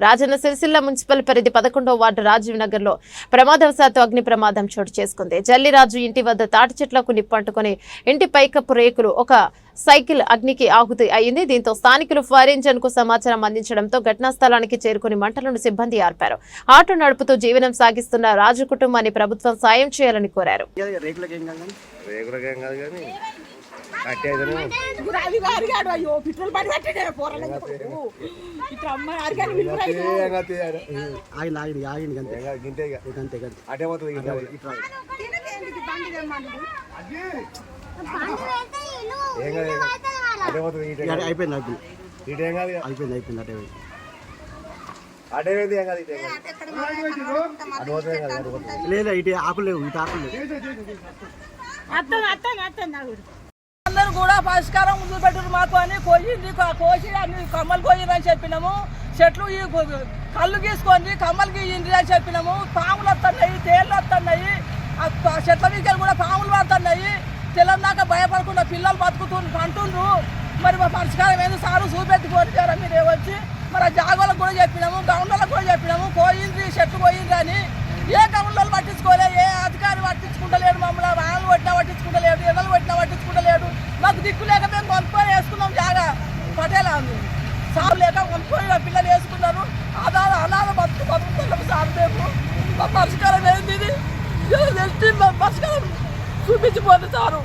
Rajanna Sircilla municipal పరిధి 11వ ward Rajiv Nagar లో ప్రమాదవశాత్తు అగ్ని ప్రమాదం చోటు చేసుకుంది. జల్లిరాజు ఇంటి వద్ద తాటి చెట్లకు నిప్పంటుకుని ఇంటి పైకప్పు రేకులు ఒక సైకిల్ అగ్నికి ఆహుతి అయింది. దీంతో స్థానికులు ఫైర్ ఇంజన్ కు సమాచారం అందించడంతో ఘటనా స్థలానికి చేరుకుని మంటలను సిబ్బంది ఆర్పారు. ఆటో నడుపుతూ జీవనం సాగిస్తున్న రాజు కుటుంబాన్ని ప్రభుత్వం సాయం చేయాలని కోరారు. లేదా ఇటు ఆకులు లేవు, ఇటు ఆకులు లేవు. అందరూ కూడా పరిష్కారం ముందు పెట్టరు మాకు అని కోసింది, కోసి అన్ని కమ్మలు కోయిందని చెప్పినాము. చెట్లు ఈ కళ్ళు గీసుకొని కమ్మలు గీయింది అని చెప్పినాము. పాములు వస్తున్నాయి, తేళ్ళు వస్తున్నాయి, చెట్ల మీద కూడా పాములు పడుతున్నాయి. తెలంగాణ భయపడకుండా పిల్లలు అంటుండ్రు. మరి మా పరిష్కారం ఏదో సారు చూపెట్టుకోరు మీరు వచ్చి మరి ఆ జాగోళ్ళకు కూడా చెప్పినాము, గౌండ్లకు కూడా చెప్పినాము. పోయింది చెట్లు పోయింది అని. ఏ గౌండ్లు పట్టించుకోలే, ఏ అధికారి పట్టించుకుంటలేడు. మమ్మల్ని వానలు కొట్టినా పట్టించుకుంటలేడు, ఎండలు కొట్టినా పట్టించుకుంటలేడు. మాకు దిక్కు లేక మేము కొనుక్కొని వేసుకున్నాం. జాగా పటేలా ఉంది, సాగు లేక కొనుక్కొని పిల్లలు వేసుకున్నారు. అనాథ బతుకుతున్నాం సార్. మేము మా పరిష్కారం ఏంది? ఇది పరిష్కారం చూపించిపోతుంది సారు.